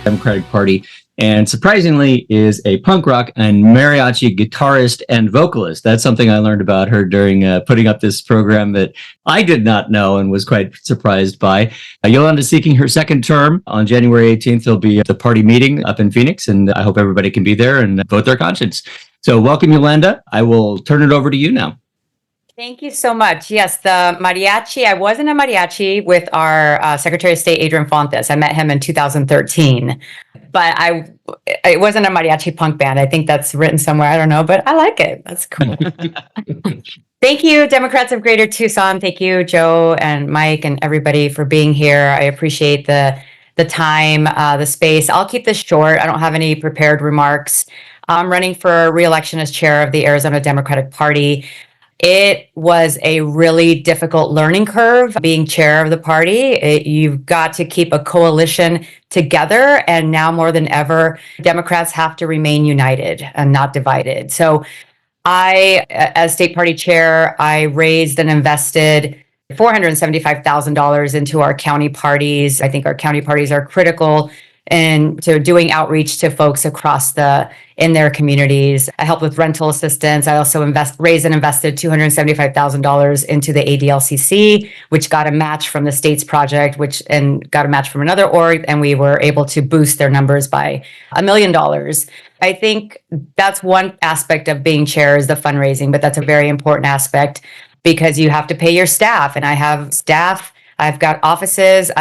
Democratic Party, and surprisingly is a punk rock and mariachi guitarist and vocalist. That's something I learned about her during putting up this program that I did not know and was quite surprised by. Yolanda is seeking her second term. On January 18th, there'll be the party meeting up in Phoenix, and I hope everybody can be there and vote their conscience. So welcome, Yolanda. I will turn it over to you now. Thank you so much. Yes, the mariachi, I was in a mariachi with our Secretary of State, Adrian Fontes. I met him in 2013, but it wasn't a mariachi punk band. I think that's written somewhere. I don't know, but I like it. That's cool. Thank you, Democrats of Greater Tucson. Thank you, Joe and Mike and everybody for being here. I appreciate the time, the space. I'll keep this short. I don't have any prepared remarks. I'm running for re-election as chair of the Arizona Democratic Party. It was a really difficult learning curve being chair of the party. You've got to keep a coalition together. And now more than ever, Democrats have to remain united and not divided. So I, as state party chair, I raised and invested $475,000 into our county parties. I think our county parties are critical and to doing outreach to folks across in their communities. I help with rental assistance. I also raised and invested $275,000 into the ADLCC, which got a match from the state's project, and got a match from another org, and we were able to boost their numbers by $1 million. I think that's one aspect of being chair is the fundraising, but that's a very important aspect because you have to pay your staff, and I have staff. I've got offices.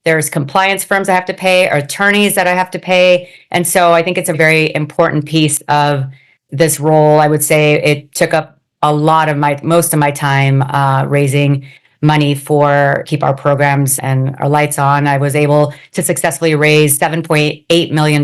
There's compliance firms I have to pay, or attorneys that I have to pay. And so I think it's a very important piece of this role. I would say it took up most of my time raising money for keep our programs and our lights on. I was able to successfully raise $7.8 million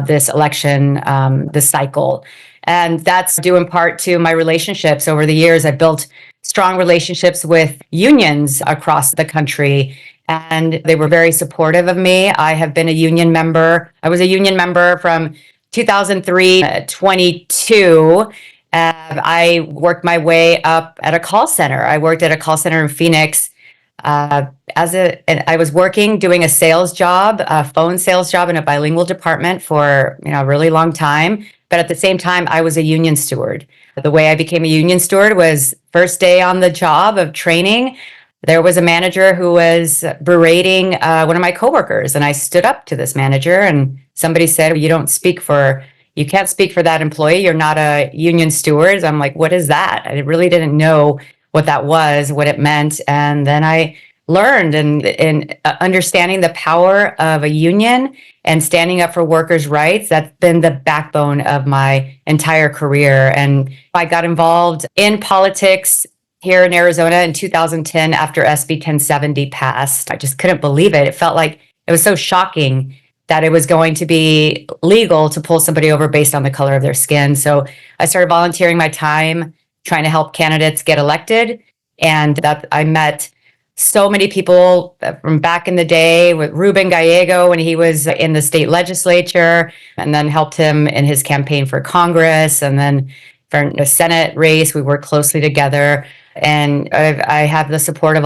this election, this cycle. And that's due in part to my relationships. Over the years, I've built strong relationships with unions across the country, and they were very supportive of me. I have been a union member. I was a union member from 2003 to 22. I worked my way up at a call center. I worked at a call center in Phoenix and I was doing a sales job, a phone sales job in a bilingual department for a really long time. But at the same time, I was a union steward. The way I became a union steward was first day on the job of training. There was a manager who was berating one of my coworkers, and I stood up to this manager, and somebody said, you can't speak for that employee. You're not a union steward. I'm like, what is that? I really didn't know what that was, what it meant. And then I learned and understanding the power of a union and standing up for workers' rights. That's been the backbone of my entire career. And I got involved in politics here in Arizona in 2010 after SB 1070 passed. I just couldn't believe it. It felt like it was so shocking that it was going to be legal to pull somebody over based on the color of their skin. So I started volunteering my time, trying to help candidates get elected. And that I met so many people from back in the day with Ruben Gallego when he was in the state legislature, and then helped him in his campaign for Congress. And then for the Senate race, we worked closely together. And I have the support of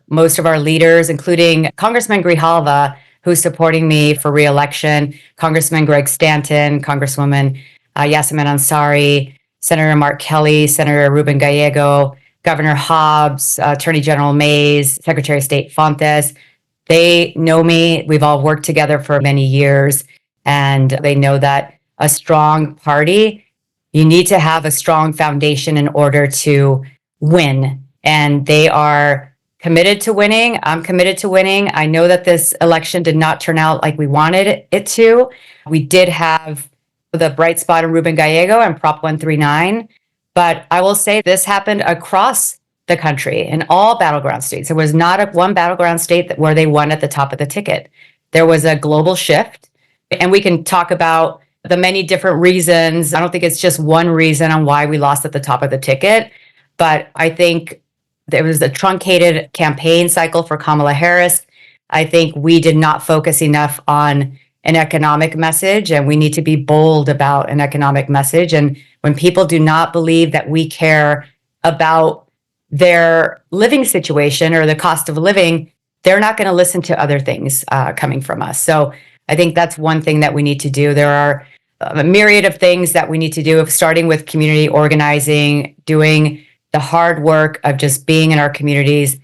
most of our leaders, including Congressman Grijalva, who's supporting me for re-election, Congressman Greg Stanton, Congresswoman Yasemin Ansari, Senator Mark Kelly, Senator Ruben Gallego, Governor Hobbs, Attorney General Mays, Secretary of State Fontes. They know me. We've all worked together for many years, and they know that a strong party, you need to have a strong foundation in order to win. And they are committed to winning. I'm committed to winning. I know that this election did not turn out like we wanted it to. We did have the bright spot in Ruben Gallego and Prop 139. But I will say this happened across the country in all battleground states. There was not one battleground state where they won at the top of the ticket. There was a global shift. And we can talk about the many different reasons. I don't think it's just one reason on why we lost at the top of the ticket, but I think there was a truncated campaign cycle for Kamala Harris. I think we did not focus enough on an economic message, and we need to be bold about an economic message. And when people do not believe that we care about their living situation or the cost of living, they're not going to listen to other things coming from us. So I think that's one thing that we need to do. There are a myriad of things that we need to do, starting with community organizing, doing the hard work of just being in our communities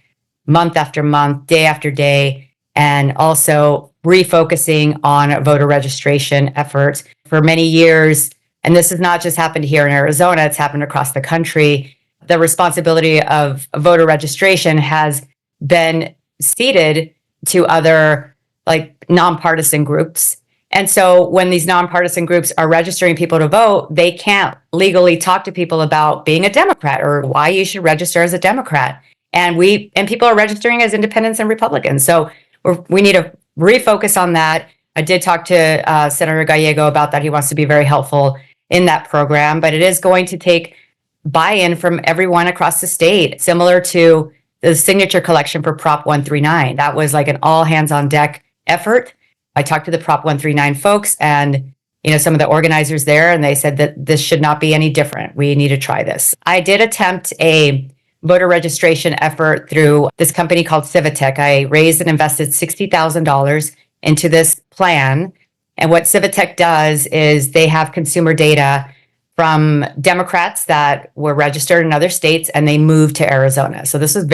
month after month, day after day, and also refocusing on voter registration efforts. For many years, and this has not just happened here in Arizona, it's happened across the country, the responsibility of voter registration has been ceded to other like nonpartisan groups. And so when these nonpartisan groups are registering people to vote, they can't legally talk to people about being a Democrat or why you should register as a Democrat. And people are registering as independents and Republicans. So we need to refocus on that. I did talk to Senator Gallego about that. He wants to be very helpful in that program, but it is going to take buy-in from everyone across the state, similar to the signature collection for Prop 139. That was like an all hands on deck effort. I talked to the Prop 139 folks and some of the organizers there, and they said that this should not be any different. We need to try this. I did attempt a voter registration effort through this company called Civitech. I raised and invested $60,000 into this plan. And what Civitech does is they have consumer data from Democrats that were registered in other states and they moved to Arizona. So this was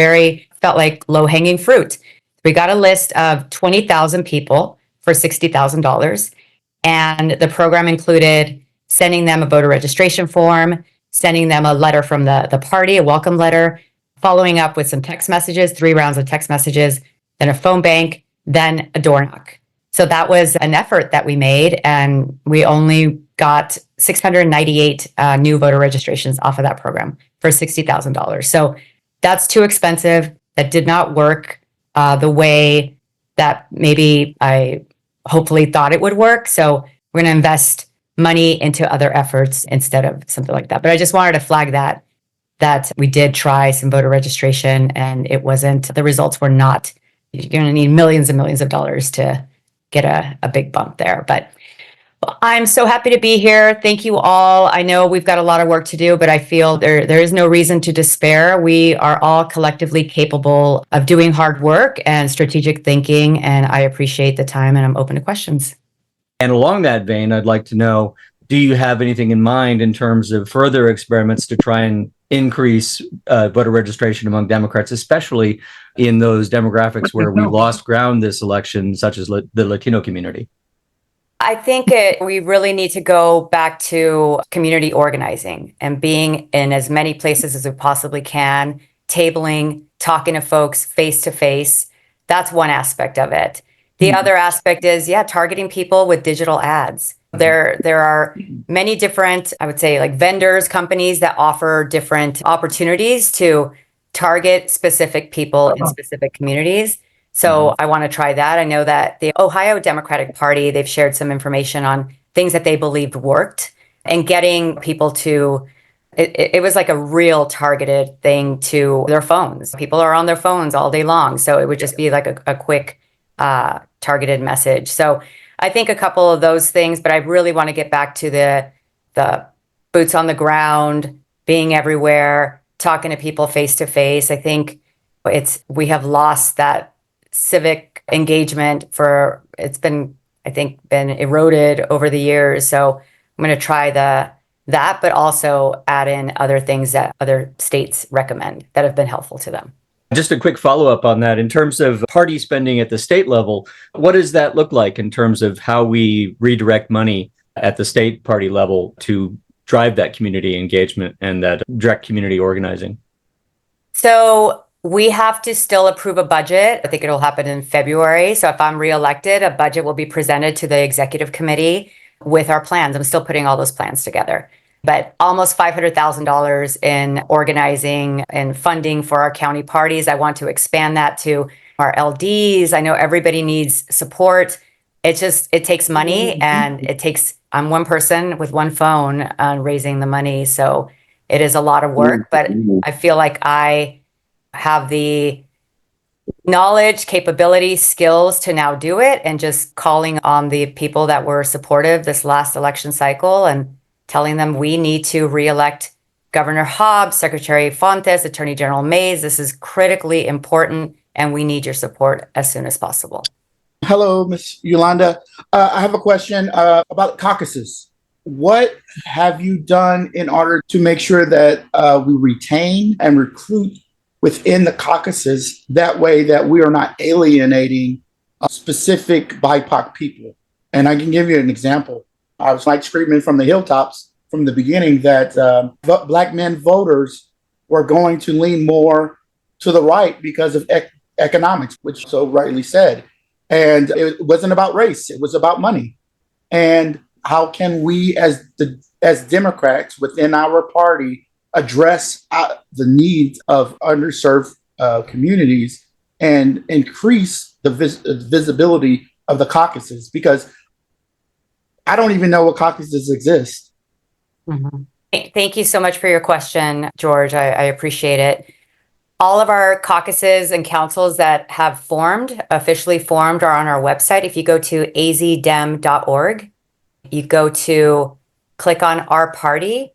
felt like low-hanging fruit. We got a list of 20,000 people for $60,000. And the program included sending them a voter registration form, sending them a letter from the party, a welcome letter, following up with some text messages, 3 rounds of text messages, then a phone bank, then a door knock. So that was an effort that we made, and we only got 698 new voter registrations off of that program for $60,000. So that's too expensive. That did not work the way that maybe I hopefully thought it would work. So we're going to invest money into other efforts instead of something like that. But I just wanted to flag that we did try some voter registration, and the results were not, you're going to need millions and millions of dollars to get a big bump there. But I'm so happy to be here. Thank you all. I know we've got a lot of work to do, but I feel there is no reason to despair. We are all collectively capable of doing hard work and strategic thinking, and I appreciate the time, and I'm open to questions. And along that vein, I'd like to know, do you have anything in mind in terms of further experiments to try and increase voter registration among Democrats, especially in those demographics where we lost ground this election, such as the Latino community? I think we really need to go back to community organizing and being in as many places as we possibly can, tabling, talking to folks face to face. That's one aspect of it. The other aspect is, targeting people with digital ads. There are many different, I would say, like vendors, companies that offer different opportunities to target specific people in specific communities. So I want to try that. I know that the Ohio Democratic Party, they've shared some information on things that they believed worked, and getting people to, it was like a real targeted thing to their phones. People are on their phones all day long. So it would just be like a quick targeted message. So I think a couple of those things, but I really want to get back to the boots on the ground, being everywhere, talking to people face to face. I think we have lost that civic engagement it's been eroded over the years. So I'm going to try that, but also add in other things that other states recommend that have been helpful to them. Just a quick follow-up on that. In terms of party spending at the state level, what does that look like in terms of how we redirect money at the state party level to drive that community engagement and that direct community organizing? So we have to still approve a budget. I think it'll happen in February. So if I'm reelected, a budget will be presented to the executive committee with our plans. I'm still putting all those plans together. But almost $500,000 in organizing and funding for our county parties. I want to expand that to our LDs. I know everybody needs support. It takes money, and I'm one person with one phone raising the money. So it is a lot of work, but I feel like I have the knowledge, capability, skills to now do it, and just calling on the people that were supportive this last election cycle and telling them we need to reelect Governor Hobbs, Secretary Fontes, Attorney General Mays. This is critically important and we need your support as soon as possible. Hello, Ms. Yolanda. I have a question about caucuses. What have you done in order to make sure that we retain and recruit within the caucuses that way that we are not alienating specific BIPOC people? And I can give you an example. I was like screaming from the hilltops from the beginning that Black men voters were going to lean more to the right because of economics, which so rightly said. And it wasn't about race, it was about money. And how can we as Democrats within our party address the needs of underserved communities and increase the visibility of the caucuses? Because I don't even know what caucuses exist. Mm-hmm. Thank you so much for your question, George. I appreciate it. All of our caucuses and councils that have officially formed, are on our website. If you go to azdem.org, you go to click on our party,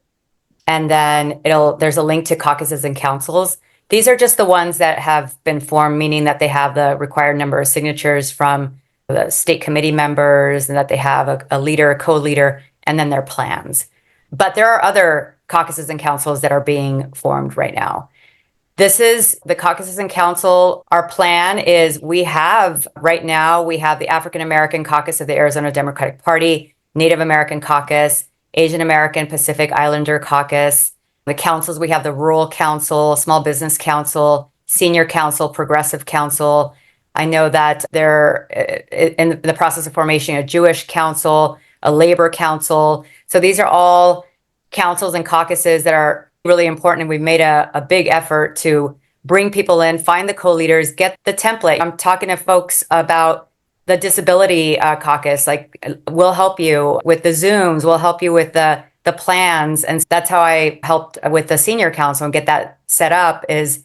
and then there's a link to caucuses and councils. These are just the ones that have been formed, meaning that they have the required number of signatures from the state committee members, and that they have a leader, a co-leader, and then their plans. But there are other caucuses and councils that are being formed right now. This is the caucuses and council. Our plan is right now we have the African American Caucus of the Arizona Democratic Party, Native American Caucus, Asian American Pacific Islander Caucus. The councils, we have the Rural Council, Small Business Council, Senior Council, Progressive Council. I know that they're in the process of formation a Jewish Council, a Labor Council. So these are all councils and caucuses that are really important. And we've made a big effort to bring people in, find the co-leaders, get the template. I'm talking to folks about the disability caucus. Like, we'll help you with the Zooms, we'll help you with the plans. And that's how I helped with the senior council and get that set up, is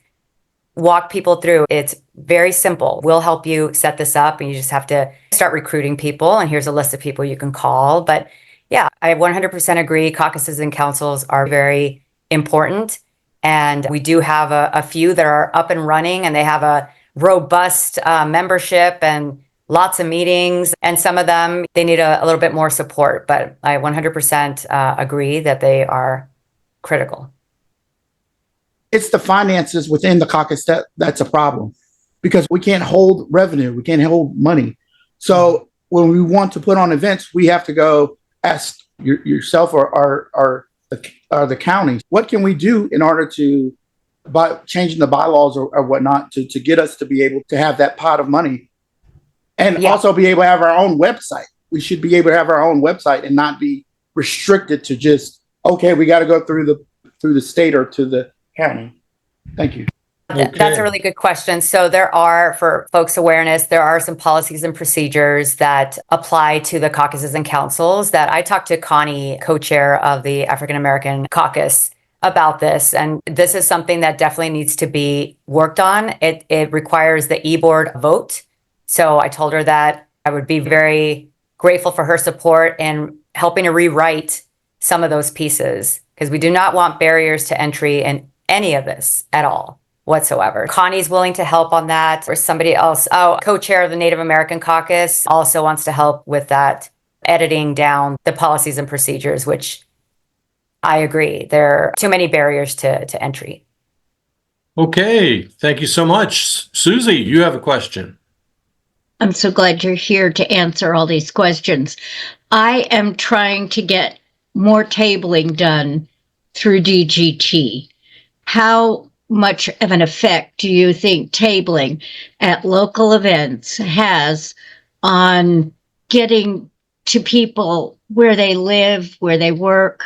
walk people through. It's very simple. We'll help you set this up, and you just have to start recruiting people. And here's a list of people you can call. But yeah, I 100% agree. Caucuses and councils are very important. And we do have a few that are up and running, and they have a robust membership and lots of meetings. And some of them, they need a little bit more support. But I 100% agree that they are critical. It's the finances within the caucus that's a problem, because we can't hold revenue, we can't hold money. So when we want to put on events, we have to go ask yourself or the county, what can we do in order to, by changing the bylaws or whatnot, to get us to be able to have that pot of money, and also be able to have our own website. We should be able to have our own website and not be restricted to just, okay, we got to go through the state or to the county. Thank you. Okay. That's a really good question. So there are, for folks' awareness, there are some policies and procedures that apply to the caucuses and councils that I talked to Connie, co-chair of the African American Caucus, about this. And this is something that definitely needs to be worked on. It requires the e-board vote. So I told her that I would be very grateful for her support in helping to rewrite some of those pieces, because we do not want barriers to entry in any of this at all whatsoever. Connie's willing to help on that, or somebody else. Oh, co-chair of the Native American Caucus also wants to help with that, editing down the policies and procedures, which I agree. There are too many barriers to entry. Okay, thank you so much. Susie, you have a question. I'm so glad you're here to answer all these questions. I am trying to get more tabling done through DGT. How much of an effect do you think tabling at local events has on getting to people where they live, where they work?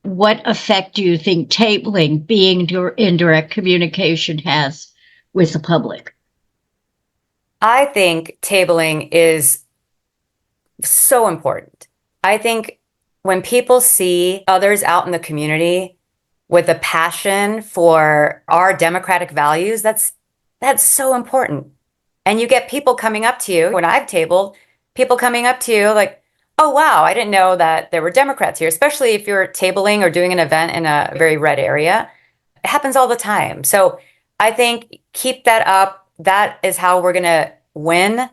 What effect do you think tabling, being in direct communication, has with the public? I think tabling is so important. I think when people see others out in the community with a passion for our democratic values, that's so important. And you get people coming up to you, when I've tabled, people coming up to you like, oh, wow, I didn't know that there were Democrats here, especially if you're tabling or doing an event in a very red area. It happens all the time. So I think keep that up. that is how we're going to win,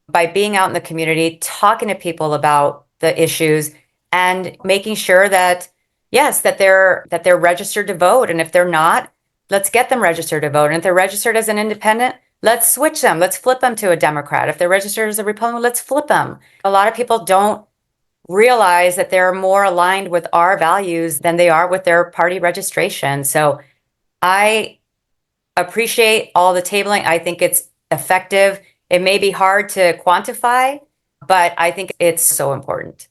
by being out in the community, talking to people about the issues and making sure that, yes, that they're registered to vote. And if they're not, let's get them registered to vote. And if they're registered as an independent, let's switch them. Let's flip them to a Democrat. If they're registered as a Republican, let's flip them. A lot of people don't realize that they're more aligned with our values than they are with their party registration. So I appreciate all the tabling. I think it's effective. It may be hard to quantify, but I think it's so important.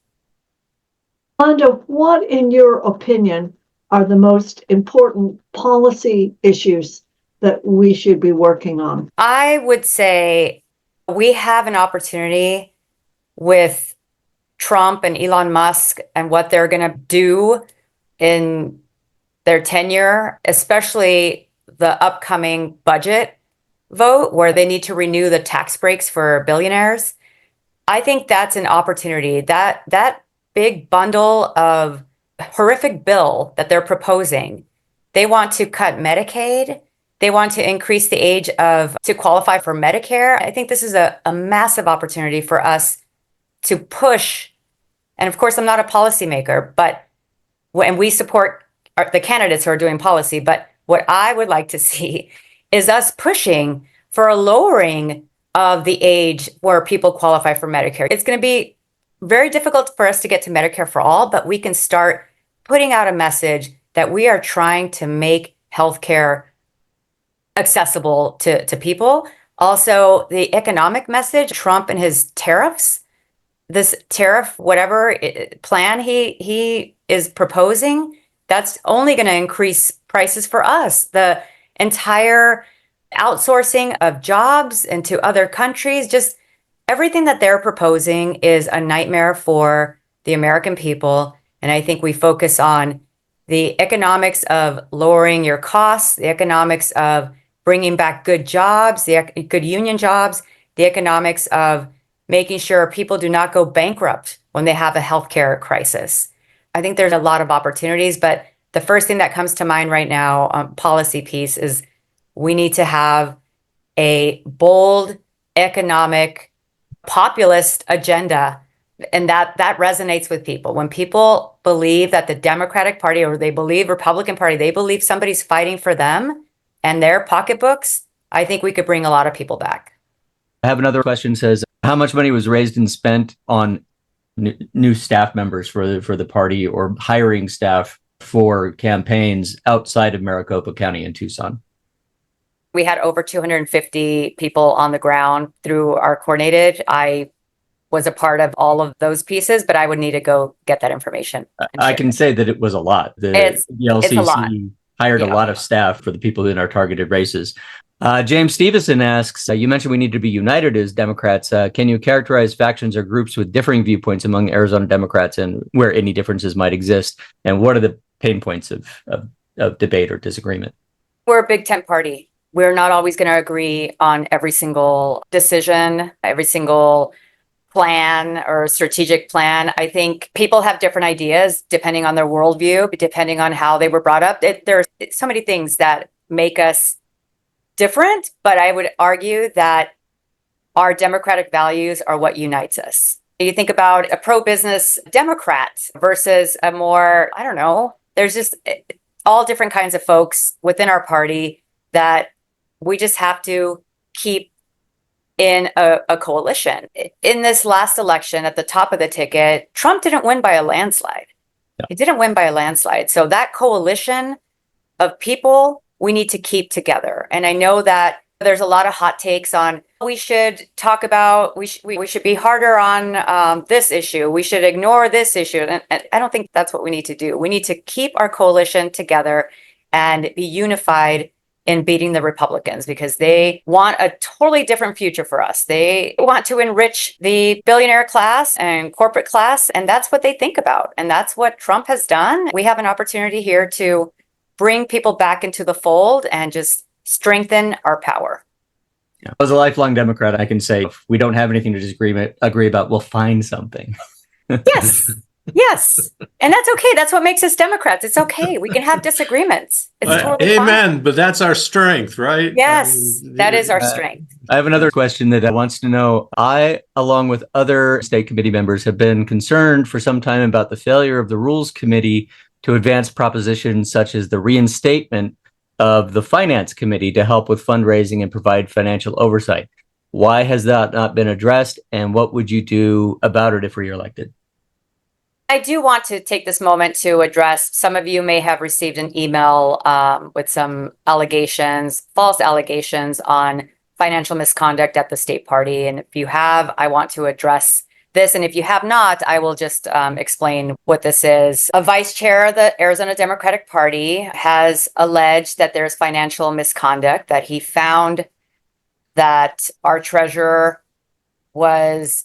Yolanda, what, in your opinion, are the most important policy issues that we should be working on? I would say we have an opportunity with Trump and Elon Musk and what they're going to do in their tenure, especially the upcoming budget vote where they need to renew the tax breaks for billionaires. I think that's an opportunity. That big bundle of horrific bill that they're proposing, they want to cut Medicaid. They want to increase the age to qualify for Medicare. I think this is a massive opportunity for us to push. And of course, I'm not a policymaker, but when we support the candidates who are doing policy, but what I would like to see is us pushing for a lowering of the age where people qualify for Medicare. It's going to be very difficult for us to get to Medicare for all, but we can start putting out a message that we are trying to make healthcare accessible to people. Also, the economic message, Trump and his tariffs, this tariff, whatever plan he is proposing, that's only going to increase prices for us. The entire outsourcing of jobs into other countries, just everything that they're proposing is a nightmare for the American people. And I think we focus on the economics of lowering your costs, the economics of bringing back good jobs, the good union jobs, the economics of making sure people do not go bankrupt when they have a healthcare crisis. I think there's a lot of opportunities, but the first thing that comes to mind right now, policy piece, is we need to have a bold economic populist agenda. And that resonates with people. When people believe that the Democratic Party, or they believe Republican Party, they believe somebody's fighting for them and their pocketbooks, I think we could bring a lot of people back. I have another question. Says, how much money was raised and spent on new staff members for the party, or hiring staff for campaigns outside of Maricopa County and Tucson? We had over 250 people on the ground through our coordinated. I was a part of all of those pieces, but I would need to go get that information. I can say that it was a lot. The LCC it's a lot. hired a lot of staff for the people in our targeted races. James Stevenson asks, you mentioned we need to be united as Democrats. Can you characterize factions or groups with differing viewpoints among Arizona Democrats, and where any differences might exist? And what are the pain points of debate or disagreement? We're a big tent party. We're not always going to agree on every single decision, every single plan or strategic plan. I think people have different ideas depending on their worldview, depending on how they were brought up. There's so many things that make us different, but I would argue that our democratic values are what unites us. You think about a pro-business Democrat versus a more, I don't know, there's just all different kinds of folks within our party that we just have to keep in a coalition. In this last election, at the top of the ticket, Trump didn't win by a landslide. Yeah. He didn't win by a landslide. So that coalition of people, we need to keep together. And I know that there's a lot of hot takes on, we should talk about, we should be harder on this issue. We should ignore this issue. And I don't think that's what we need to do. We need to keep our coalition together and be unified in beating the Republicans, because they want a totally different future for us. They want to enrich the billionaire class and corporate class, and that's what they think about. And that's what Trump has done. We have an opportunity here to bring people back into the fold and just strengthen our power. Yeah. As a lifelong Democrat, I can say if we don't have anything to agree about, we'll find something. Yes. Yes. And that's okay. That's what makes us Democrats. It's okay. We can have disagreements. It's totally fine. Amen. But that's our strength, right? Yes, that is our Uh, strength. I have another question that wants to know. I, along with other state committee members, have been concerned for some time about the failure of the Rules Committee to advance propositions such as the reinstatement of the Finance Committee to help with fundraising and provide financial oversight. Why has that not been addressed, and what would you do about it if reelected? I do want to take this moment to address, some of you may have received an email with some allegations, false allegations on financial misconduct at the state party. And if you have, I want to address this. And if you have not, I will just explain what this is. A vice chair of the Arizona Democratic Party has alleged that there's financial misconduct, that he found that our treasurer was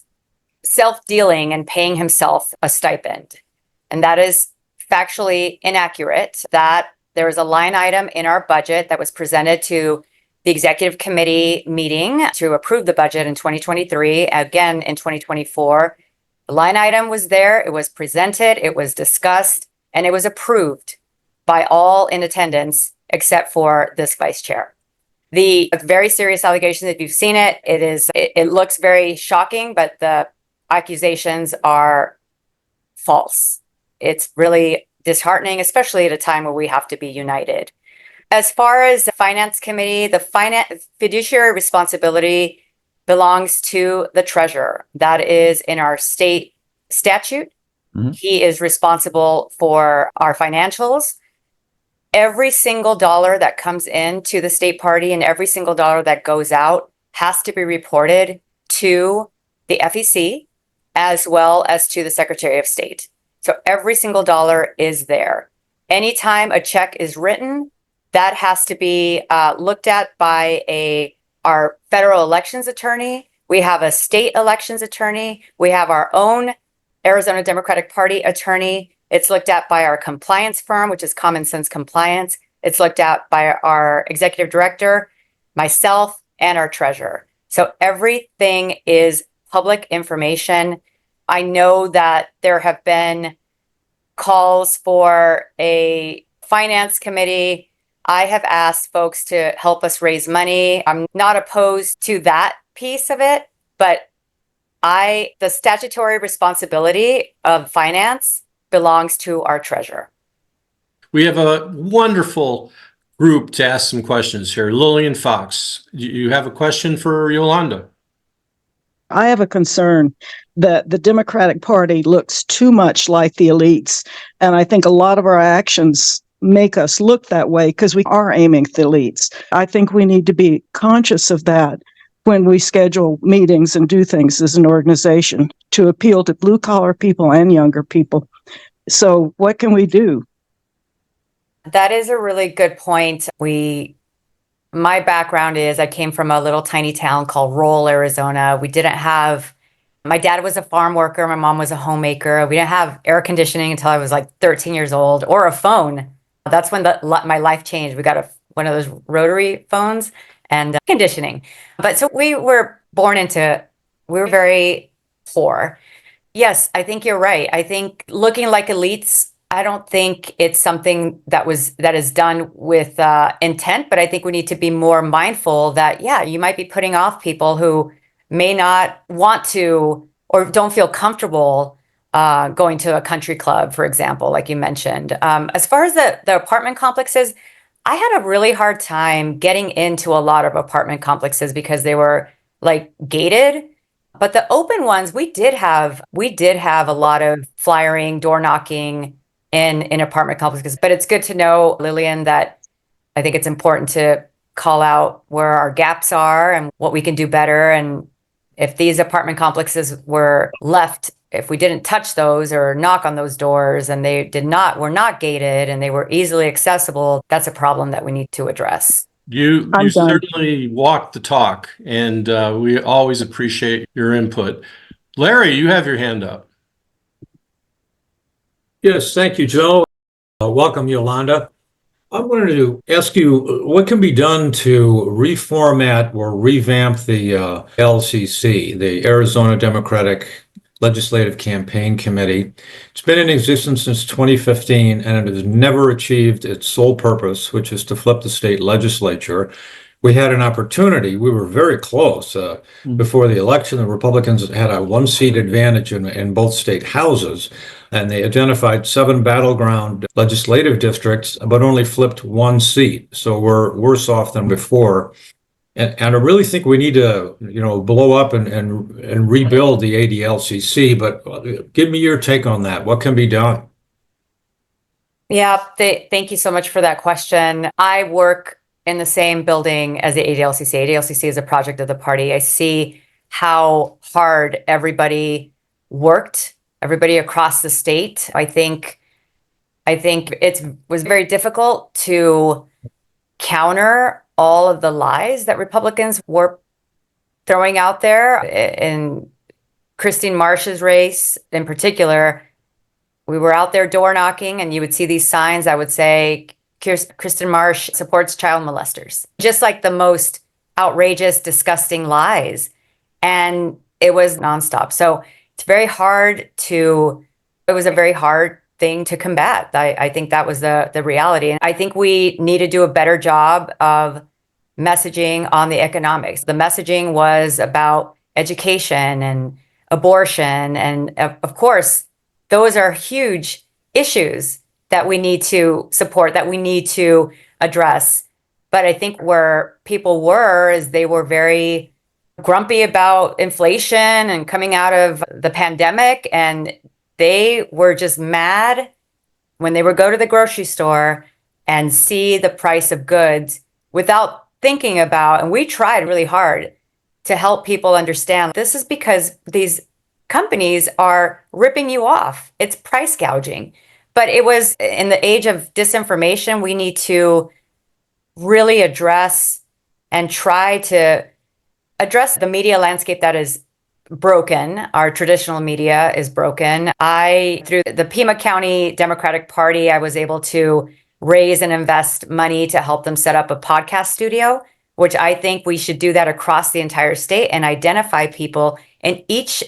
self-dealing and paying himself a stipend. And that is factually inaccurate. That there is a line item in our budget that was presented to the executive committee meeting to approve the budget in 2023, again in 2024. The line item was there, it was presented, it was discussed, and it was approved by all in attendance except for this vice chair. The very serious allegation, if you've seen it, it looks very shocking, but the accusations are false. It's really disheartening, especially at a time where we have to be united. As far as the finance committee, the fiduciary responsibility belongs to the treasurer. That is in our state statute. Mm-hmm. He is responsible for our financials. Every single dollar that comes into the state party and every single dollar that goes out has to be reported to the FEC as well as to the Secretary of State. So every single dollar is there. Anytime a check is written, that has to be looked at by our federal elections attorney. We have a state elections attorney. We have our own Arizona Democratic Party attorney. It's looked at by our compliance firm, which is Common Sense Compliance. It's looked at by our executive director, myself, and our treasurer. So everything is public information. I know that there have been calls for a finance committee. I have asked folks to help us raise money. I'm not opposed to that piece of it, but the statutory responsibility of finance belongs to our treasurer. We have a wonderful group to ask some questions here. Lillian Fox, you have a question for Yolanda? I have a concern that the Democratic Party looks too much like the elites. And I think a lot of our actions make us look that way because we are aiming at the elites. I think we need to be conscious of that when we schedule meetings and do things as an organization to appeal to blue collar people and younger people. So what can we do? That is a really good point. My background is I came from a little tiny town called rural Arizona. My dad was a farm worker. My mom was a homemaker. We didn't have air conditioning until I was like 13 years old, or a phone. That's when my life changed. We got one of those rotary phones and conditioning. But so we were very poor. Yes, I think you're right. I think looking like elites, I don't think it's something that is done with intent, but I think we need to be more mindful that, yeah, you might be putting off people who may not want to or don't feel comfortable going to a country club, for example, like you mentioned. As far as the apartment complexes, I had a really hard time getting into a lot of apartment complexes because they were like gated. But the open ones, we did have a lot of flyering, door knocking in apartment complexes. But it's good to know, Lillian, that I think it's important to call out where our gaps are and what we can do better. And if these apartment complexes were left, if we didn't touch those or knock on those doors and were not gated and they were easily accessible, that's a problem that we need to address. You certainly walk the talk, and we always appreciate your input. Larry, you have your hand up. Yes, thank you, Joe. Welcome, Yolanda. I wanted to ask you, what can be done to reformat or revamp the LCC, the Arizona Democratic Legislative Campaign Committee. It's been in existence since 2015, and it has never achieved its sole purpose, which is to flip the state legislature. We had an opportunity. We were very close. Before the election, the Republicans had a one-seat advantage in both state houses, and they identified 7 battleground legislative districts, but only flipped 1 seat. So we're worse off than before. And I really think we need to, blow up and rebuild the ADLCC. But give me your take on that. What can be done? Yeah, thank you so much for that question. I work in the same building as the ADLCC. ADLCC is a project of the party. I see how hard everybody worked, everybody across the state. I think it was very difficult to counter all of the lies that Republicans were throwing out there. In Christine Marsh's race in particular, we were out there door knocking and you would see these signs that would say, Kristen Marsh supports child molesters. Just like the most outrageous, disgusting lies. And it was nonstop. So it was a very hard thing to combat. I think that was the reality. And I think we need to do a better job of messaging on the economics. The messaging was about education and abortion. And of course, those are huge issues that we need to support, that we need to address. But I think where people were is they were very grumpy about inflation and coming out of the pandemic. And they were just mad when they would go to the grocery store and see the price of goods without thinking about, and we tried really hard to help people understand this is because these companies are ripping you off. It's price gouging. But it was in the age of disinformation, we need to really address and try to address the media landscape that is broken. Our traditional media is broken. Through the Pima County Democratic Party, I was able to raise and invest money to help them set up a podcast studio, which I think we should do that across the entire state and identify people in each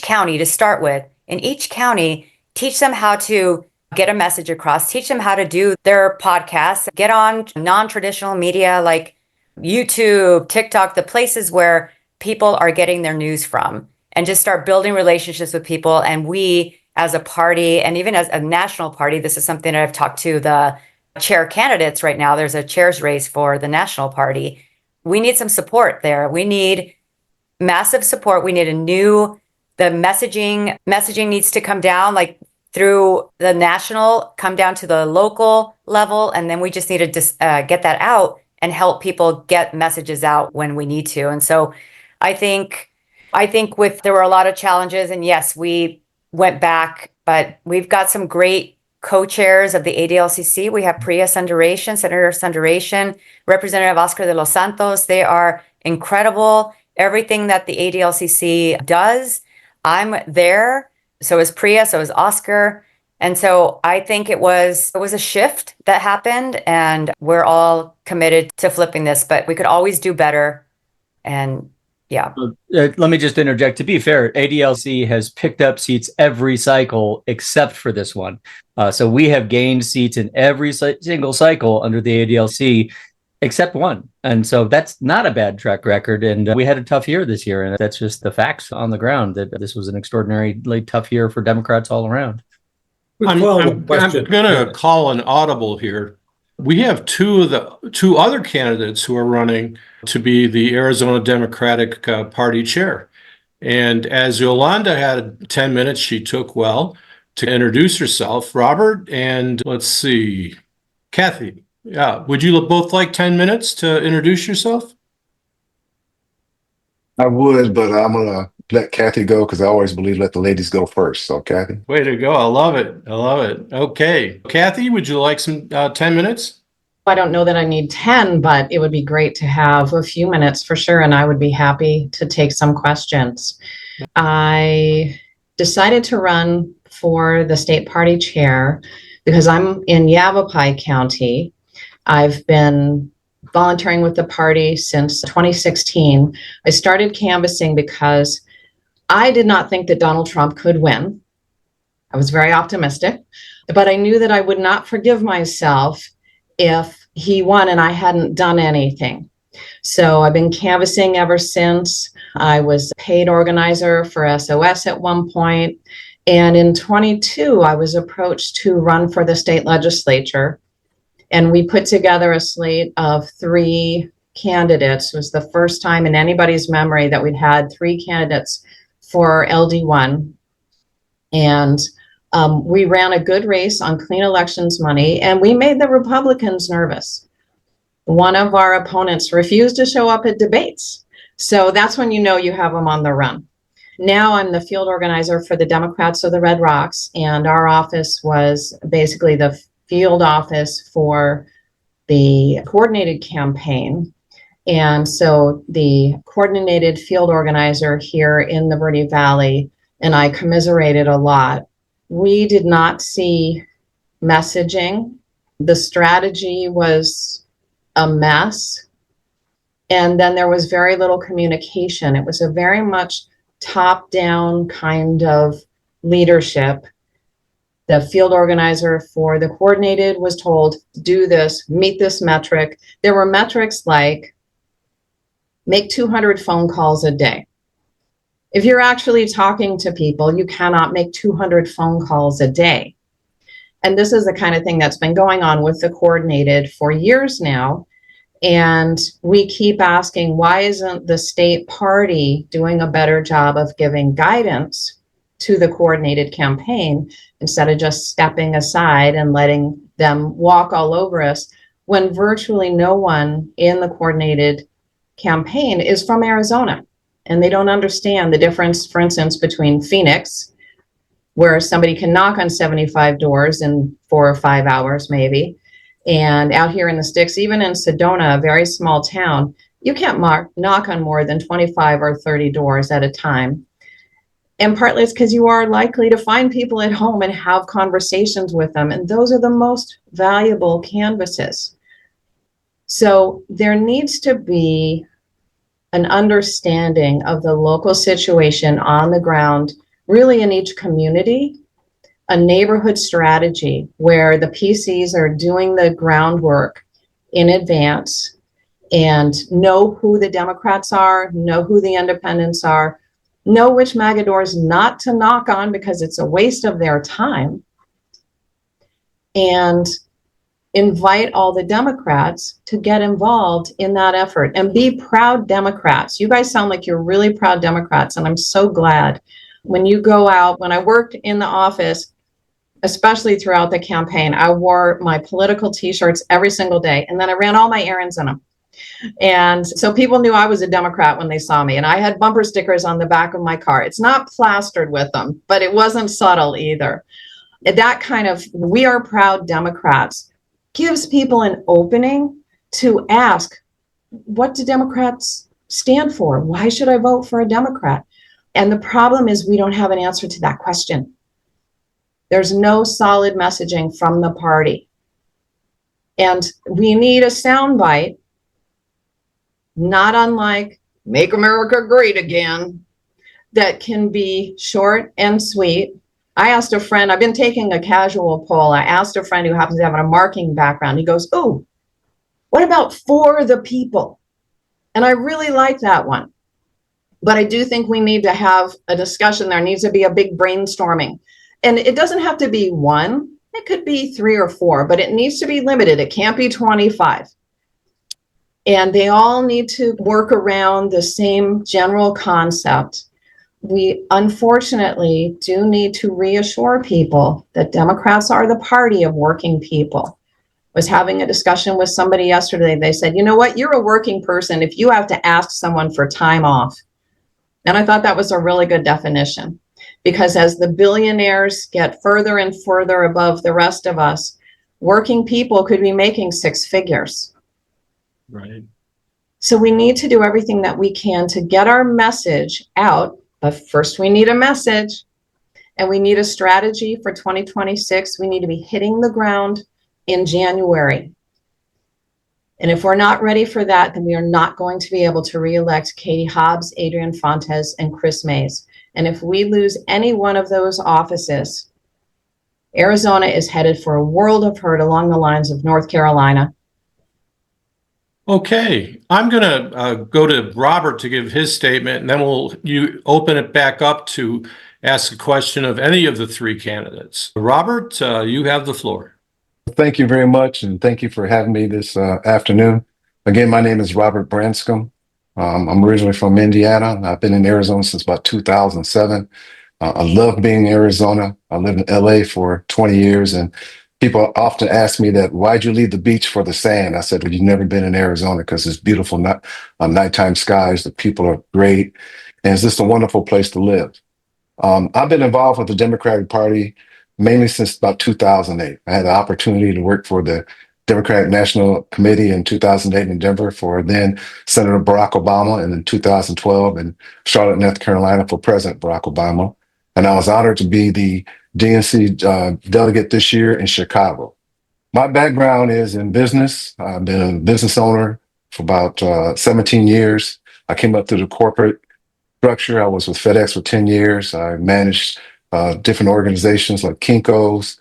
county to start with. In each county, teach them how to get a message across, teach them how to do their podcasts, get on non-traditional media like YouTube, TikTok, the places where people are getting their news from, and just start building relationships with people. And we, as a party, and even as a national party, this is something that I've talked to the chair candidates right now. There's a chair's race for the national party. We need some support there. We need massive support. We need the messaging needs to come down, like through the national, come down to the local level. And then we just need to get that out and help people get messages out when we need to. And so I think there were a lot of challenges, and yes, we went back, but we've got some great co-chairs of the ADLCC. We have Priya Sundaration, Senator Sundaration, Representative Oscar de los Santos. They are incredible. Everything that the ADLCC does, I'm there. So is Priya, so is Oscar. And so I think it was a shift that happened, and we're all committed to flipping this, but we could always do better. And yeah. Let me just interject. To be fair, ADLC has picked up seats every cycle except for this one. So we have gained seats in every single cycle under the ADLC except one. And so that's not a bad track record. And we had a tough year this year. And that's just the facts on the ground, that this was an extraordinarily tough year for Democrats all around. I'm going to call an audible here. We have two other candidates who are running to be the Arizona Democratic Party chair. And as Yolanda had 10 minutes, she took well to introduce herself. Robert and let's see, Cathy. Yeah, would you both like 10 minutes to introduce yourself? I would, but I'm going to let Cathy go because I always believe let the ladies go first. So, Cathy. Way to go. I love it. I love it. Okay. Cathy, would you like some 10 minutes? I don't know that I need 10, but it would be great to have a few minutes for sure. And I would be happy to take some questions. I decided to run for the state party chair because I'm in Yavapai County. I've been volunteering with the party since 2016. I started canvassing because I did not think that Donald Trump could win. I was very optimistic, but I knew that I would not forgive myself if he won and I hadn't done anything. So I've been canvassing ever since. I was a paid organizer for SOS at one point. And in 22, I was approached to run for the state legislature. And we put together a slate of 3 candidates. It was the first time in anybody's memory that we'd had 3 candidates for LD1. And we ran a good race on clean elections money, and we made the Republicans nervous. One of our opponents refused to show up at debates. So that's when you know you have them on the run. Now I'm the field organizer for the Democrats of the Red Rocks, and our office was basically the field office for the coordinated campaign. And so the coordinated field organizer here in the Verde Valley and I commiserated a lot. We did not see messaging. The strategy was a mess. And then there was very little communication. It was a very much top-down kind of leadership. The field organizer for the coordinated was told, do this, meet this metric. There were metrics like make 200 phone calls a day. If you're actually talking to people, you cannot make 200 phone calls a day. And this is the kind of thing that's been going on with the coordinated for years now. And we keep asking, why isn't the state party doing a better job of giving guidance to the coordinated campaign instead of just stepping aside and letting them walk all over us when virtually no one in the coordinated campaign is from Arizona? And they don't understand the difference, for instance, between Phoenix, where somebody can knock on 75 doors in 4 or 5 hours, maybe, and out here in the sticks, even in Sedona, a very small town, you can't knock on more than 25 or 30 doors at a time. And partly it's because you are likely to find people at home and have conversations with them. And those are the most valuable canvases. So there needs to be an understanding of the local situation on the ground, really in each community, a neighborhood strategy where the PCs are doing the groundwork in advance and know who the Democrats are, know who the independents are, know which MAGA doors not to knock on because it's a waste of their time, and invite all the Democrats to get involved in that effort and be proud Democrats. You guys sound like you're really proud Democrats, and I'm so glad. When you go out, when I worked in the office, especially throughout the campaign, I wore my political t-shirts every single day, and then I ran all my errands in them. And so people knew I was a Democrat when they saw me, and I had bumper stickers on the back of my car. It's not plastered with them, but it wasn't subtle either. That kind of "we are proud Democrats" gives people an opening to ask, what do Democrats stand for? Why should I vote for a Democrat? And the problem is we don't have an answer to that question. There's no solid messaging from the party. And we need a soundbite, not unlike "Make America Great Again," that can be short and sweet. I asked a friend, I've been taking a casual poll. I asked a friend who happens to have a marketing background. He goes, "Oh, what about for the people?" And I really like that one. But I do think we need to have a discussion. There needs to be a big brainstorming. And it doesn't have to be one. It could be 3 or 4, but it needs to be limited. It can't be 25. And they all need to work around the same general concept. We unfortunately do need to reassure people that Democrats are the party of working people. I was having a discussion with somebody yesterday. They said, you know what, you're a working person if you have to ask someone for time off. And I thought that was a really good definition, because as the billionaires get further and further above the rest of us, working people could be making 6 figures. Right. So we need to do everything that we can to get our message out. But first we need a message, and we need a strategy for 2026. We need to be hitting the ground in January. And if we're not ready for that, then we are not going to be able to reelect Katie Hobbs, Adrian Fontes, and Chris Mays. And if we lose any one of those offices, Arizona is headed for a world of hurt along the lines of North Carolina. Okay, I'm going to go to Robert to give his statement, and then you open it back up to ask a question of any of the three candidates. Robert, you have the floor. Thank you very much, and thank you for having me this afternoon. Again, my name is Robert Branscom. I'm originally from Indiana. I've been in Arizona since about 2007. I love being in Arizona. I lived in LA for 20 years, and people often ask me that, why'd you leave the beach for the sand? I said, well, you've never been in Arizona because it's beautiful nighttime skies. The people are great, and it's just a wonderful place to live. I've been involved with the Democratic Party mainly since about 2008. I had the opportunity to work for the Democratic National Committee in 2008 in Denver for then Senator Barack Obama, and in 2012 in Charlotte, North Carolina for President Barack Obama. And I was honored to be the DNC delegate this year in Chicago. My background is in business. I've been a business owner for about 17 years. I came up through the corporate structure. I was with FedEx for 10 years. I managed different organizations like Kinko's.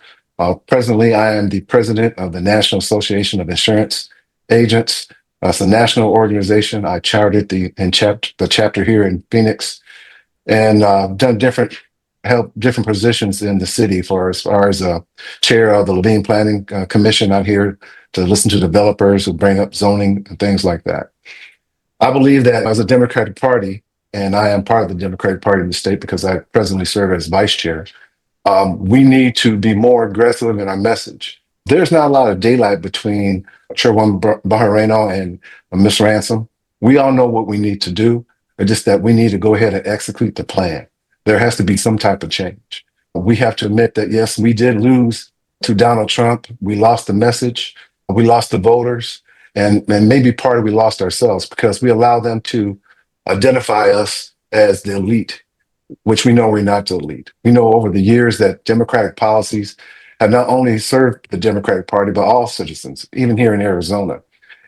Presently, I am the president of the National Association of Insurance Agents. It's a national organization. I chartered the chapter here in Phoenix, and done held different positions in the city as far as chair of the Levine Planning Commission out here to listen to developers who bring up zoning and things like that. I believe that as a Democratic Party, and I am part of the Democratic Party in the state because I presently serve as vice chair, we need to be more aggressive in our message. There's not a lot of daylight between Chairwoman Bejarano and Ms. Ransom. We all know what we need to do. It's just that we need to go ahead and execute the plan. There has to be some type of change. We have to admit that, yes, we did lose to Donald Trump. We lost the message. We lost the voters. And maybe part of we lost ourselves because we allowed them to identify us as the elite, which we know we're not the elite. We know over the years that Democratic policies have not only served the Democratic Party, but all citizens, even here in Arizona.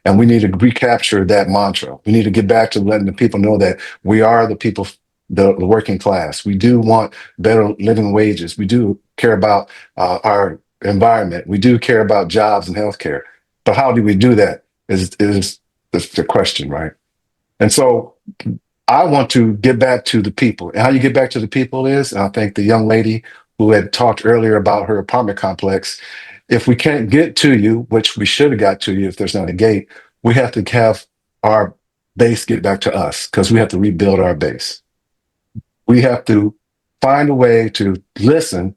And we need to recapture that mantra. We need to get back to letting the people know that we are the people, the working class. We do want better living wages. We do care about our environment. We do care about jobs and healthcare. But how do we do that is the question, right? And so I want to get back to the people. And how you get back to the people is, and I think the young lady who had talked earlier about her apartment complex, if we can't get to you, which we should have got to you if there's not a gate, we have to have our base get back to us because we have to rebuild our base. We have to find a way to listen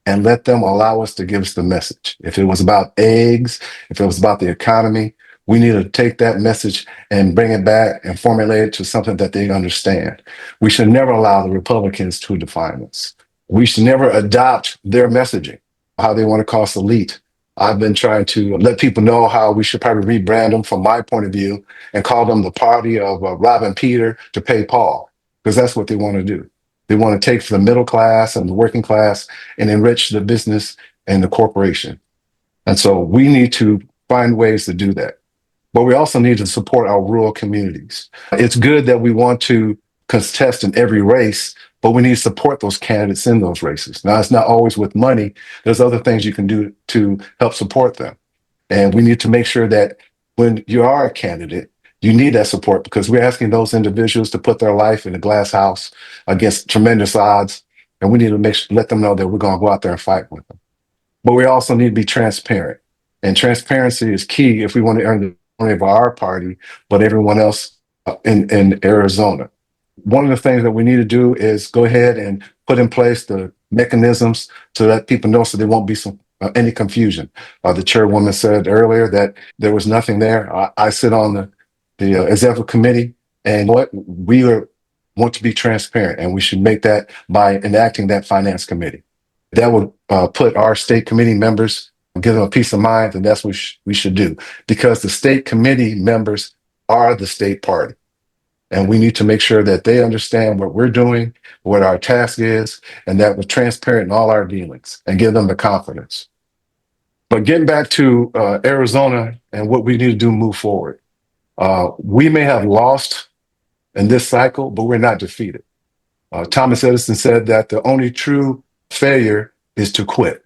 and let them allow us to give us the message. If it was about eggs, if it was about the economy, we need to take that message and bring it back and formulate it to something that they understand. We should never allow the Republicans to define us. We should never adopt their messaging, how they want to call us elite. I've been trying to let people know how we should probably rebrand them from my point of view and call them the party of robbing Peter to pay Paul, because that's what they want to do. They want to take from the middle class and the working class and enrich the business and the corporation. And so we need to find ways to do that. But we also need to support our rural communities. It's good that we want to contest in every race, but we need to support those candidates in those races. Now, it's not always with money. There's other things you can do to help support them. And we need to make sure that when you are a candidate, you need that support because we're asking those individuals to put their life in a glass house against tremendous odds. And we need to let them know that we're going to go out there and fight with them. But we also need to be transparent. And transparency is key if we want to earn the only of our party, but everyone else in Arizona. One of the things that we need to do is go ahead and put in place the mechanisms to let people know so there won't be any confusion. The chairwoman said earlier that there was nothing there. I sit on the executive committee, and we want to be transparent, and we should make that by enacting that finance committee. That would put our state committee members, give them a peace of mind, and that's what we should do, because the state committee members are the state party. And we need to make sure that they understand what we're doing, what our task is, and that we're transparent in all our dealings and give them the confidence. But getting back to Arizona and what we need to do to move forward, we may have lost in this cycle, but we're not defeated. Thomas Edison said that the only true failure is to quit,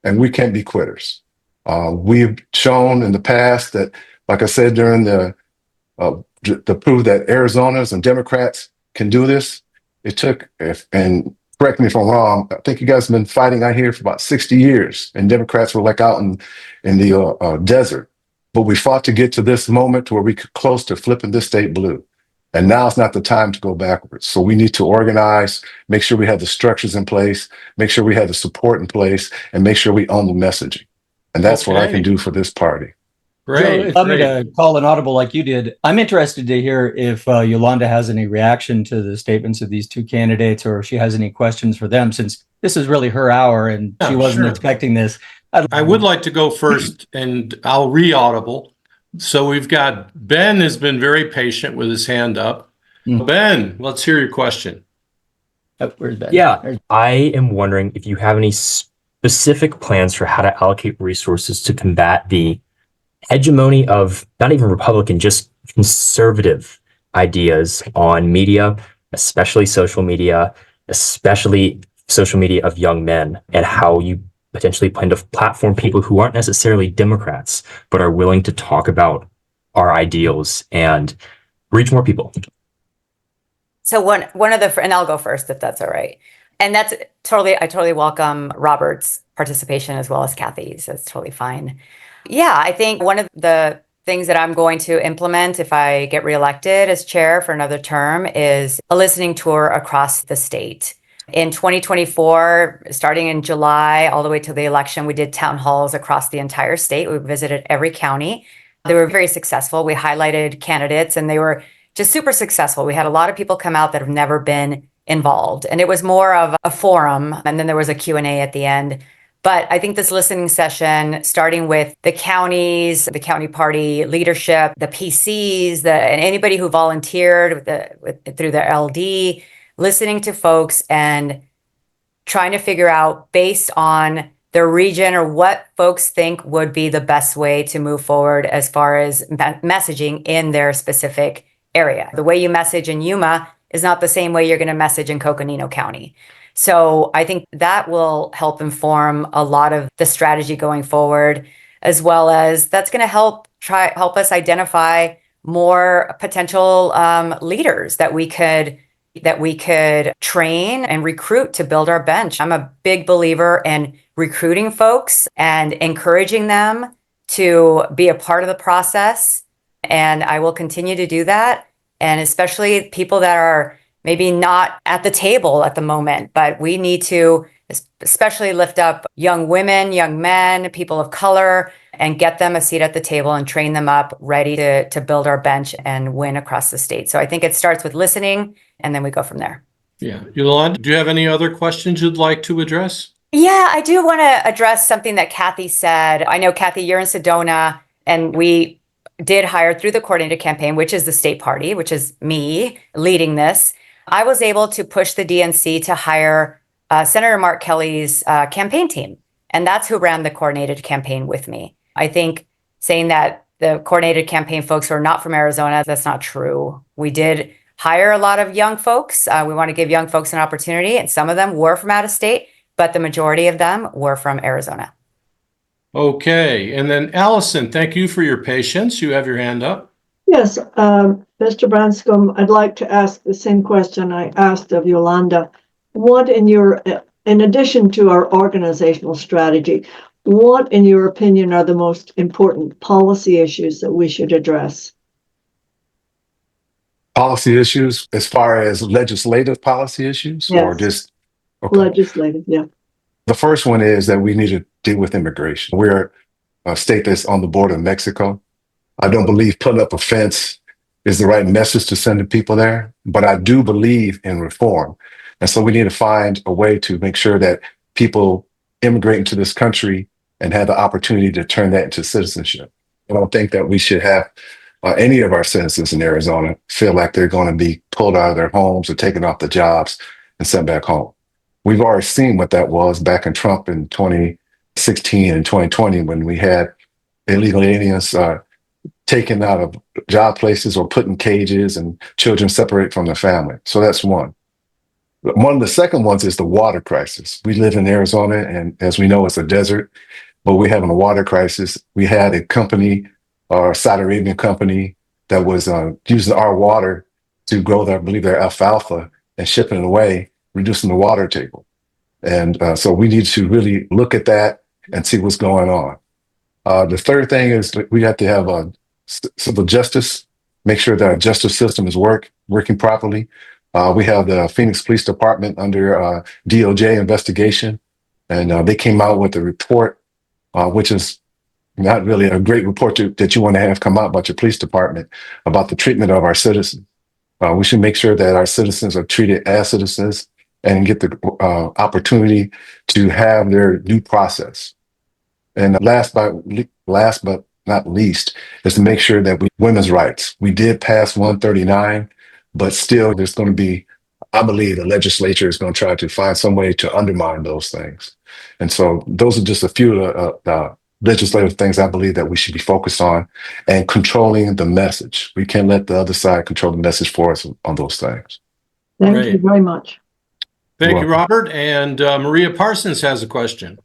and we can't be quitters. We've shown in the past that, like I said, during the prove that Arizonas and Democrats can do this. It took, and correct me if I'm wrong, I think you guys have been fighting out here for about 60 years, and Democrats were like out in the desert. But we fought to get to this moment where we could close to flipping this state blue. And now it's not the time to go backwards. So we need to organize, make sure we have the structures in place, make sure we have the support in place, and make sure we own the messaging. And that's what I can do for this party. Joe, if I'm going to call an audible like you did, I'm interested to hear if Yolanda has any reaction to the statements of these two candidates, or if she has any questions for them, since this is really her hour and she wasn't expecting this. I would like to go first, and I'll re-audible. So we've got Ben has been very patient with his hand up. Ben, let's hear your question. Where's Ben? Yeah, I am wondering if you have any specific plans for how to allocate resources to combat the hegemony of not even Republican, just conservative ideas on media, especially social media of young men, and how you potentially plan to platform people who aren't necessarily Democrats, but are willing to talk about our ideals and reach more people. So one of the, and I'll go first if that's all right. And I totally welcome Robert's participation as well as Cathy's. That's totally fine. Yeah, I think one of the things that I'm going to implement if I get reelected as chair for another term is a listening tour across the state. In 2024, starting in July all the way to the election, we did town halls across the entire state. We visited every county. They were very successful. We highlighted candidates and they were just super successful. We had a lot of people come out that have never been involved, and it was more of a forum, and then there was a Q&A at the end. But I think this listening session, starting with the counties, the county party leadership, the PCs, and anybody who volunteered through the LD, listening to folks and trying to figure out based on their region or what folks think would be the best way to move forward as far as messaging in their specific area. The way you message in Yuma is not the same way you're going to message in Coconino County. So I think that will help inform a lot of the strategy going forward, as well as that's going to help us identify more potential leaders that we could train and recruit to build our bench. I'm a big believer in recruiting folks and encouraging them to be a part of the process. And I will continue to do that. And especially people that are maybe not at the table at the moment, but we need to especially lift up young women, young men, people of color, and get them a seat at the table and train them up ready to build our bench and win across the state. So I think it starts with listening, and then we go from there. Yeah. Yolanda, do you have any other questions you'd like to address? Yeah, I do want to address something that Cathy said. I know, Cathy, you're in Sedona, and we did hire through the coordinated campaign, which is the state party, which is me leading this. I was able to push the DNC to hire Senator Mark Kelly's campaign team. And that's who ran the coordinated campaign with me. I think saying that the coordinated campaign folks who are not from Arizona, that's not true. We did hire a lot of young folks. We want to give young folks an opportunity. And some of them were from out of state, but the majority of them were from Arizona. Okay. And then Allison, thank you for your patience. You have your hand up. Yes, Mr. Branscom, I'd like to ask the same question I asked of Yolanda. What in addition to our organizational strategy, what in your opinion are the most important policy issues that we should address? Policy issues as far as legislative policy issues? Yes. Or just okay. Legislative, yeah. The first one is that we need to deal with immigration. We're a state that's on the border of Mexico. I don't believe putting up a fence is the right message to send to people there, but I do believe in reform. And so we need to find a way to make sure that people immigrate into this country and have the opportunity to turn that into citizenship. I don't think that we should have any of our citizens in Arizona feel like they're going to be pulled out of their homes or taken off the jobs and sent back home. We've already seen what that was back in Trump in 2010 2016 and 2020 when we had illegal aliens taken out of job places or put in cages and children separate from their family. So that's one. One of the second ones is the water crisis. We live in Arizona, and as we know, it's a desert, but we're having a water crisis. We had a company, our Saudi Arabian company, that was using our water to grow their, I believe, their alfalfa and shipping it away, reducing the water table. And so we need to really look at that and see what's going on. The third thing is that we have to have civil justice, make sure that our justice system is working properly. We have the Phoenix Police Department under DOJ investigation, and they came out with a report, which is not really a great report that you want to have come out about your police department about the treatment of our citizens. We should make sure that our citizens are treated as citizens and get the opportunity to have their due process. And last but not least is to make sure that women's rights. We did pass 139, but still there's going to be, I believe the legislature is going to try to find some way to undermine those things. And so those are just a few of the legislative things I believe that we should be focused on, and controlling the message. We can't let the other side control the message for us on those things. Thank Great. you very much. Thank you, Robert. And Maria Parsons has a question.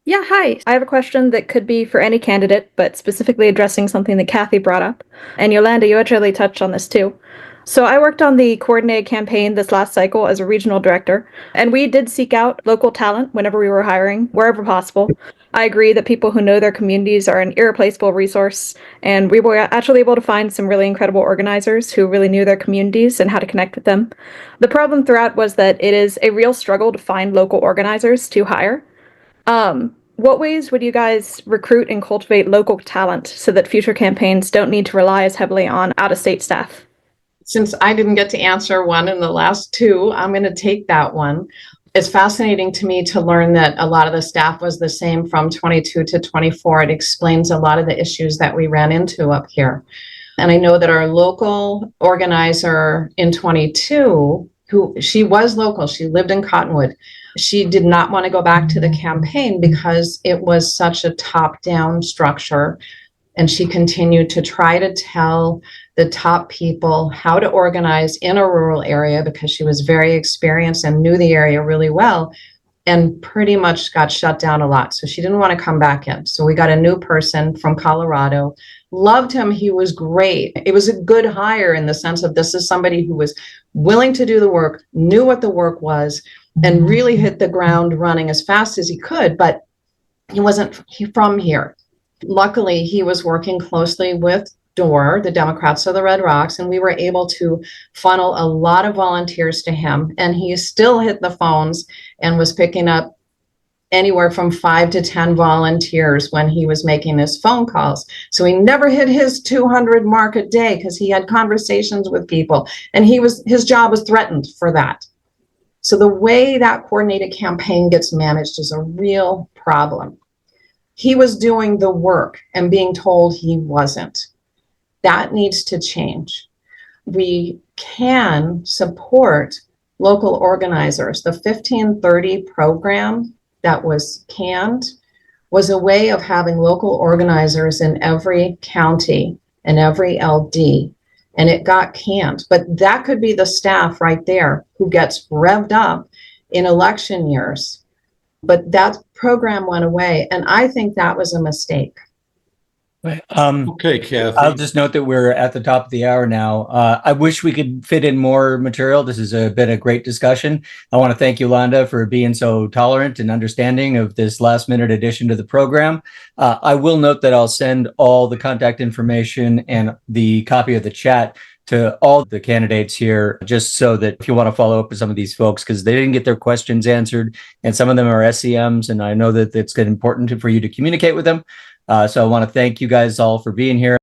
Yeah, hi. I have a question that could be for any candidate, but specifically addressing something that Cathy brought up. And Yolanda, you actually touched on this too. So I worked on the coordinated campaign this last cycle as a regional director, and we did seek out local talent whenever we were hiring, wherever possible. I agree that people who know their communities are an irreplaceable resource, and we were actually able to find some really incredible organizers who really knew their communities and how to connect with them. The problem throughout was that it is a real struggle to find local organizers to hire. What ways would you guys recruit and cultivate local talent so that future campaigns don't need to rely as heavily on out-of-state staff? Since I didn't get to answer one in the last two, I'm going to take that one. It's fascinating to me to learn that a lot of the staff was the same from 22 to 24. It explains a lot of the issues that we ran into up here. And I know that our local organizer in 22, she was local, she lived in Cottonwood. She did not want to go back to the campaign because it was such a top-down structure. And she continued to try to tell the top people how to organize in a rural area because she was very experienced and knew the area really well, and pretty much got shut down a lot. So she didn't want to come back in. So we got a new person from Colorado. Loved him. He was great. It was a good hire in the sense of this is somebody who was willing to do the work, knew what the work was, and really hit the ground running as fast as he could, but he wasn't from here. Luckily, he was working closely with DOOR, the Democrats of the Red Rocks, and we were able to funnel a lot of volunteers to him. And he still hit the phones and was picking up anywhere from 5 to 10 volunteers when he was making his phone calls. So he never hit his 200 mark a day because he had conversations with people, and his job was threatened for that. So the way that coordinated campaign gets managed is a real problem. He was doing the work and being told he wasn't. That needs to change. We can support local organizers. The 1530 program that was canned was a way of having local organizers in every county and every LD, and it got canned. But that could be the staff right there who gets revved up in election years. But that program went away, and I think that was a mistake. Okay, Cathy. I'll just note that we're at the top of the hour now. I wish we could fit in more material. This has been a great discussion. I want to thank Yolanda for being so tolerant and understanding of this last minute addition to the program. I will note that I'll send all the contact information and the copy of the chat to all the candidates here, just so that if you want to follow up with some of these folks, because they didn't get their questions answered, and some of them are SEMs, and I know that it's important for you to communicate with them. So I want to thank you guys all for being here.